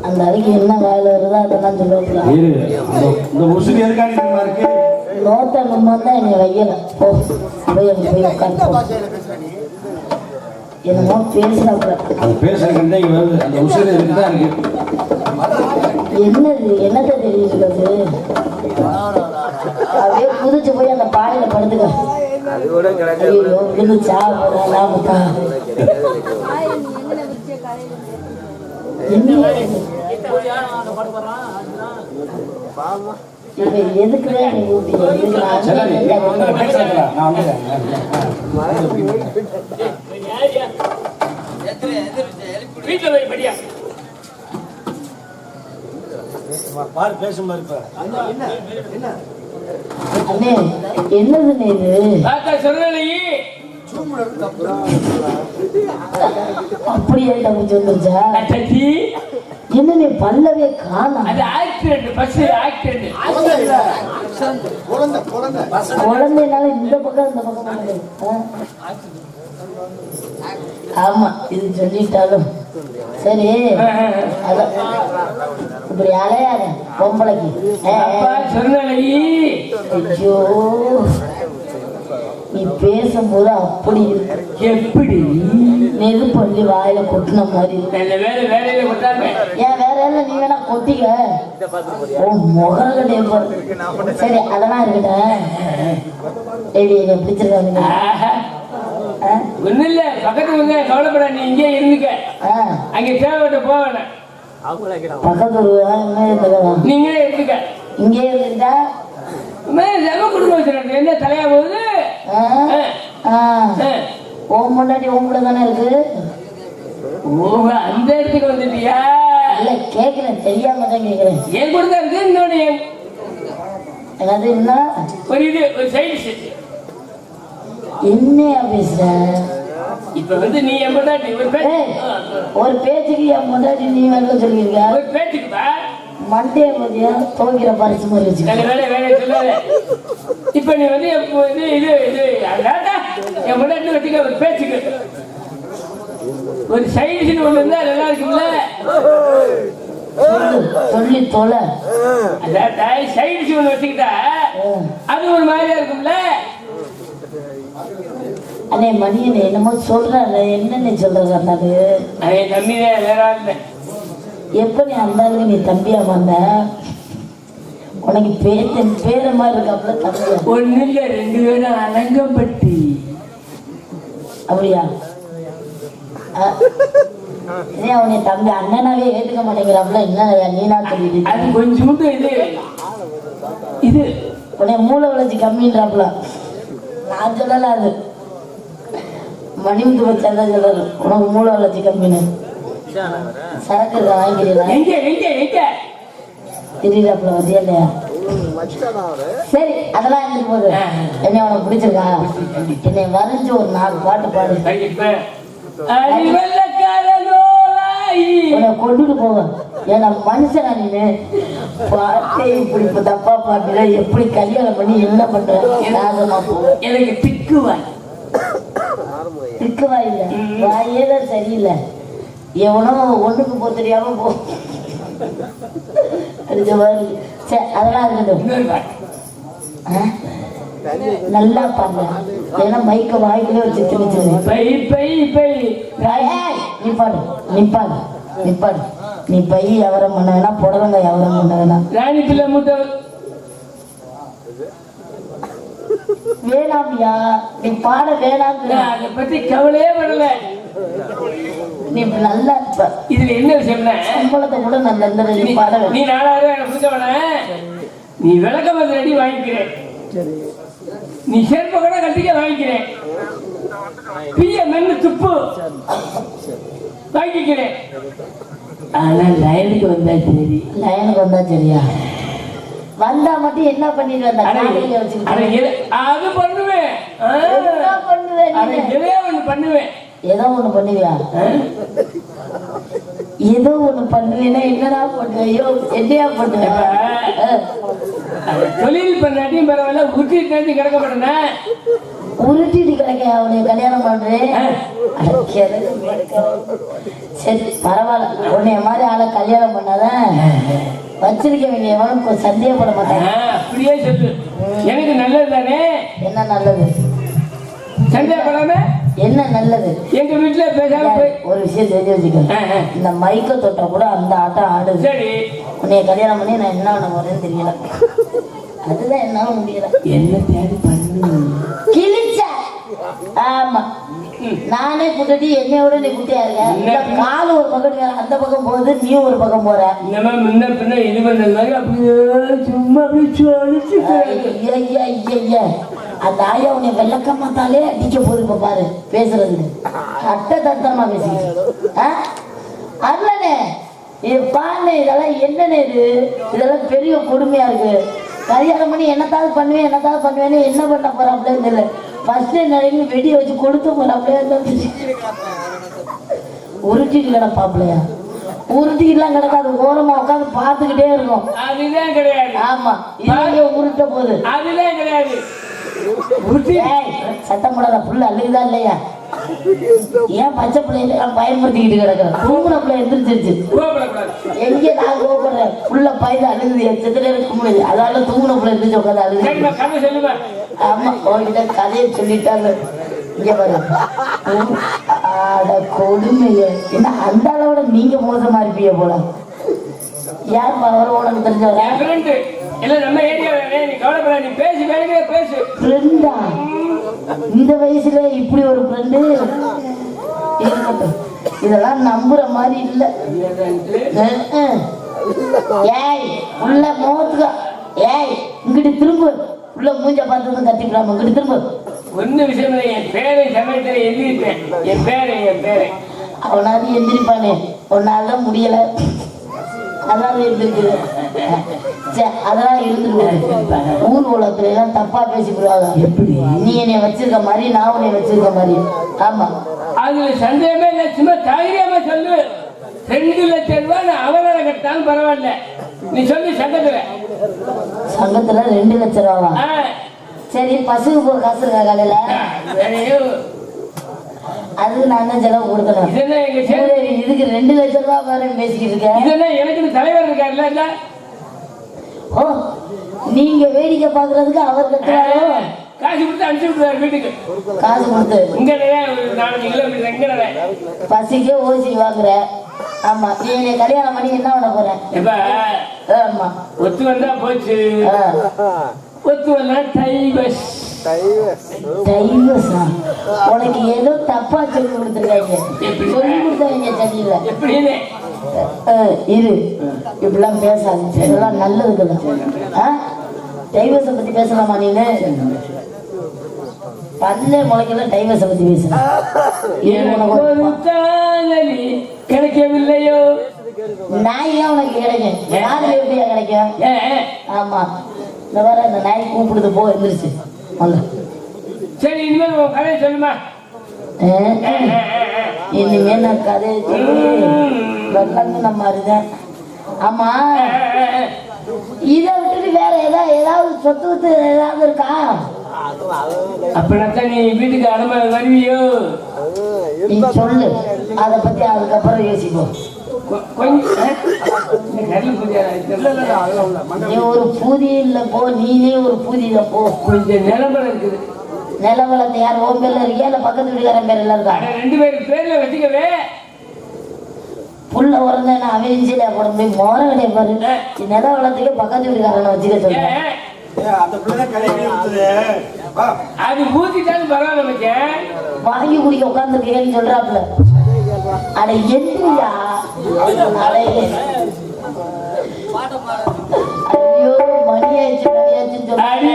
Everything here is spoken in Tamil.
அந்த அதுக்கு என்ன வேலை வருதோ அதெல்லாம் சொல்லுவாங்க. நோட்ட நம்ம தான் என்னை வையல போய் உட்காந்து என்னமோ பேசுறாப்புல. என்னது என்னத்தை தெரியுது? அப்படியே குதிச்சு போய் அந்த பாலையில படுத்துக்க. எதுக்குதான் என்னது அப்படியே வந்துருச்சா? என்ன நீ பல்லவே காணோம். குழந்தைனால இந்த பக்கம் இந்த பக்கம். ஆமா இது சொல்லிட்டாலும் சரி. இப்படி அலையாத பொம்பளைக்கு. ஐயோ நீ பேசும்போது அப்படி எப்படி நெருப்பள்ளி வாயில கொட்டின மாதிரி. ஏன் வேற எல்லாம் நீ வேணா கொட்டிக்க. முகங்கட்டே போ. சரி அதெல்லாம் இருக்கட்டும். எப்படி என்ன பிடிச்சிருக்காங்க? ஒண்ணு இல்ல பக்கத்துல கவலைப்பட. நீ இங்கே இருந்துக்க. அங்க தேவைப்பட்ட போவேன். பக்கத்து நீங்களே இருந்துக்க. இங்கே இருந்துட்டா குடும்பம் வச்சிருக்க என்ன தலையா போகுது? உன் முன்னாடி உங்கள தானே இருக்கு. அந்த இடத்துக்கு வந்துட்டியா? இல்ல கேக்குறேன், தெரியாம தான் கேக்குறேன். என் கூட தான் இருக்கு. இன்னொன்னு என்னது? என்ன ஒரு இது ஒரு சைடு என்னையா பேசுற? இப்ப வந்து நீ என் முன்னாடி ஒரு பேச்சுக்கு என் முன்னாடி நீ வேலை சொல்லிருக்க. ஒரு பேச்சுக்குப்பா மண்டே மதியா துவைக்கிற பரிசு மாதிரி வச்சுக்க. இப்ப நீ வந்து இது என் முன்னாடி வச்சுக்க. ஒரு பேச்சுக்கு ஒரு சைடுன்னு ஒண்ணு இருந்தா நல்லா இருக்குல்ல? சொல்லி தொலை. சைடு ஒண்ணு வச்சுக்கிட்டா அது ஒரு மாதிரியா இருக்கும்ல? அண்ணே மணியனே என்னமோ சொல்ற. என்னன்னு சொல்றது? தம்பிதான் வேற இல்லை. எப்ப நீ அந்த அளவுக்கு நீ தம்பியா வந்த? உனக்கு பேர மாதிரி இருக்காப்புல தம்பியா? ஒண்ணு இல்ல, ரெண்டு பேரும் அலங்கப்பட்டி. அப்படியா? அவனை தம்பி அண்ணனாவே ஏத்துக்க மாட்டேங்கிறாப்புல. என்ன நீனா சொல்லிட்டு? அது கொஞ்சோண்டு இது உன்னை மூளை வளர்ச்சி கம்மின்றாப்புல. நான் சொல்லல, அது மணிமுத்து வச்சாதான் சொல்லல. உனக்கு மூளை வளர்ச்சி கம்மின்னு. சரக்கு வாங்கிக்கிறீங்களா? திடீராப்புல வந்தியா இல்லையா? சரி அதெல்லாம் இருந்துட்டு போகுது. என்ன உனக்கு பிடிச்சிருக்கா? என்னை வரைஞ்சு ஒரு 4 பாட்டு பாடு. உன்னை கொண்டுட்டு போவேன். ஏன்னா மனுஷனா நீனு பாட்டே இப்படி இப்ப தப்பா பாட்டுல எப்படி கல்யாணம் பண்ணி என்ன பண்ற? நாசமா போவேன். எனக்கு திக்குவாய் இல்ல, வாயேதான் சரியில்லை. எவனோ ஒண்ணுக்கு போ தெரியாம போ அடிச்ச மாதிரி. சரி அதெல்லாம் இருக்கட்டும். நல்லா பாருங்க. ஏன்னா மைக்க வாய்க்குள்ளே வச்சு திணிச்சிருவேன். நிப்பாடு. நீ பை வியாபாரம் பண்ண வேணா, புடலங்க வியாபாரம் பண்ண வேணா. வேணாமியா, நீ பாட வேணாம். அதை பத்தி கவலையே வரல. நீ நல்லா இதுல என்ன விஷயம்னா சம்பளத்தை கூட நல்ல பாட. நீ 4000 புரிஞ்சவன நீ விளக்க வந்து ரெடி வாங்கிக்கிறேன். நீ செருப்ப கூட கட்டிக்க வாங்கிக்கிறேன். பிஎம் துப்பு வாங்கிக்கிறேன். ஆனா லைனுக்கு வந்தா சரி. லைனுக்கு வந்தா சரியா? வந்தா மட்டும் என்ன பண்ணிட்டு வந்த? அது பண்ணுவேன். பண்ணுவேன். ஏதோ ஒண்ணு பண்ணுவியா? ஏதோ ஒண்ணு பண்ணுவேன்னா என்னடா பண்ணுவையோ? என்னையா பண்ணுவேன்? தொழில் பண்ணாட்டியும் பரவாயில்ல, உருட்டிட்டு கிடக்க மாட்டேன். உருட்டிட்டு கிடக்க அவனை கல்யாணம் பண்றேன். சரி பரவாயில்ல, உன்னைய மாதிரி ஆளை கல்யாணம் பண்ணாதான் வச்சிருக்கவங்க எவனும் சந்தேகப்பட மாட்டாங்க. அப்படியே சொல்லு, எனக்கு நல்லது தானே. என்ன நல்லது? சந்தேகப்படாம என்ன நல்லது? எங்க வீட்டுல பேசாம ஒரு விஷயம் தெரிஞ்சு வச்சுக்க, இந்த மைக்க தொட்டா கூட அந்த ஆட்டம் ஆடுது. சரி, உன்னைய கல்யாணம் பண்ணி நான் என்ன பண்ண போறேன்னு தெரியல. அதுதான் என்னால முடியல. என்ன தேடி பண்ணு கிழிச்ச. ஆமா, நானே குட்டி என்னையோட நீ குட்டியா இருக்க. காலு ஒரு பக்கம் அந்த பக்கம் போகுது, நீ ஒரு பக்கம் போற. நம்ம முன்ன பின்ன இது பண்ணது மாதிரி அப்படியே சும்மா அந்த ஆயா உன்னை வெள்ளக்கம்மாத்தாலே அடிக்க போகுது. இப்ப பாரு பேசுறதுக்கு அட்டை தட்டமா பேசிக்கிட்டு. அதுலனே இது பாருண்ணே, இதெல்லாம் என்னன்னு இது? இதெல்லாம் பெரிய கொடுமையா இருக்கு. கல்யாணம் பண்ணி என்னத்தாவது பண்ணுவேன்னு என்ன பண்ண போறாப்லே தெரியல. ஃபர்ஸ்ட் நிறைய வெடியை வச்சு கொடுத்து போறாப்லே. உருட்டிட்டு கிடப்பாப்லையா? உருட்டிலாம் கிடக்காது, ஓரமா உட்காந்து பார்த்துக்கிட்டே இருக்கும். அதுதான் கிடையாது. ஆமா, இது உருட்ட போகுது. அதுதான் கிடையாது. சத்தம் போடாத, புள்ள அழுகுதா இல்லையா? ஏன் பச்சை பிள்ளைங்க பயன்படுத்திக்கிட்டு கிடக்குறேன்? தூங்குன பிள்ளை எந்திரிச்சிருச்சு. எங்கே நான் கோபப்படுறேன்? புள்ள பயிர் அழுகுது, என் சித்திர இருக்க முடியுது. அதனால தூங்குன பிள்ளை எந்திரிச்சு உட்காந்து அழுகுது. ஆமா, உங்ககிட்ட கதையை சொல்லிட்டாங்க. இங்க பாரு, கொடுமைய என்ன அந்த அளவோட நீங்க மோசமா இருப்பீங்க போல. யார் வரும் உனக்கு தெரிஞ்சவங்க? இந்த வயசுல இப்படி ஒரு ஃப்ரெண்டு இதெல்லாம் நம்புற மாதிரி இல்ல. ஏய் உள்ள மோத்துக்க, ஏய் இங்கிட்டு திரும்ப, உள்ள மூஞ்ச பார்த்ததும் கத்திக்கலாம். இங்கிட்டு திரும்ப. ஒன்னும் விஷயம் இல்லை, என் பேரை சமயத்துல எழுதிட்டேன். என் பேரை அவனாவது எந்திரிப்பானே, ஒன்னால்தான் முடியல. அதான் இருந்துருக்குது. அதெல்லாம் இருந்துருக்கு. ஊர் உலகத்துல எல்லாம் தப்பா பேசிக்கிறாங்க. நீ என்னை வச்சிருக்க மாதிரி, நான் உன்னை வச்சிருக்க மாதிரி. ஆமா, அதுல சந்தேகமே இல்லை. சும்மா தைரியமா சொல்லு. 2 லட்சம் ரூபாய் அவரால கட்டாலும் பரவாயில்ல. நீ சொல்லு. சங்கத்துல 2 லட்சம் ரூபாவா? சரி, பசுக்கு போற காசு இருக்கா காலையில? அதுக்கு நான் தான் செலவு கொடுக்கணும். இதுக்கு 2 லட்சம் ரூபாய் பாரு பேசிக்கிட்டு இருக்கேன். எனக்கு தலைவர் இருக்காருல்ல. ஓ, நீங்க வேடிக்கை பாக்குறதுக்கு அவர் கட்டுறாரோ? காசு கொடுத்து அனுப்பிச்சு விட்டுறாரு வீட்டுக்கு. காசு கொடுத்து இங்க 4 கிலோமீட்டர் எங்க பசிக்கே ஓசி வாங்குற. ஆமா, நீ என்னை கல்யாணம் பண்ணி என்ன பண்ண போற? ஆமா, ஒத்து வந்தா போச்சு. ஒத்து வந்தா டைவர்ஸ். உனக்கு ஏதோ தப்பா சொல்லி கொடுத்துருக்காங்க. சொல்லி கொடுத்தவங்க சரியில்லை. எப்படின்னு இரு, இப்படிலாம் பேசாது. இதெல்லாம் நல்லதுக்குதான். டைவர்ஸை பத்தி பேசலாமா? நீனு பல்லே முளைக்கல டைவர்ஸை பத்தி பேசுற. கிடைக்கவில்லையோ? நாய் தான் உனக்கு கிடைக்கும். யாரு எப்படியா கிடைக்கும்? ஆமா, இந்த வர இந்த நாய் கூப்பிடுது, போ எந்திரிச்சு. சரி, இனிமேல் உன் கதையை சொல்லுமா? இனிமே நான் கதையை சொல்லி வெள்ளங்க மாதிரிதான். ஆமா, இதை விட்டுட்டு வேற ஏதாவது சொத்து ஏதாவது இருக்கா? அப்படின்னா நீ வீட்டுக்கு அனுமதி வருவியோ? நீ சொல்லு, அதை பத்தி அதுக்கப்புறம் யோசிப்போம். நீ ஒரு பூதி இல்ல போ, நீனே ஒரு பூதியில போ. கொஞ்சம் நிலவரம் இருக்குது. நிலவளத்தை யார் ஓம் பேர்ல இருக்கியா இல்ல பக்கத்து வீட்டுக்காரன் பேர்ல இருக்கா? 2 பேர் பேர்ல வச்சுக்கவே. புள்ள உறந்தேன்னா அவன் இஞ்சில போட முடியும். மோர கிடையாது பாரு. நிலவளத்துக்கு பக்கத்து வீட்டுக்காரனை வச்சுக்க சொல்றேன். அது ஊத்திட்டாலும் பரவாயில்ல. வாங்கி குடிக்க உட்காந்துருக்கேன்னு சொல்றாப்புல. அட எந்திரியா? ஐயோ, மணியாச்சுன்னு சொல்றாங்க.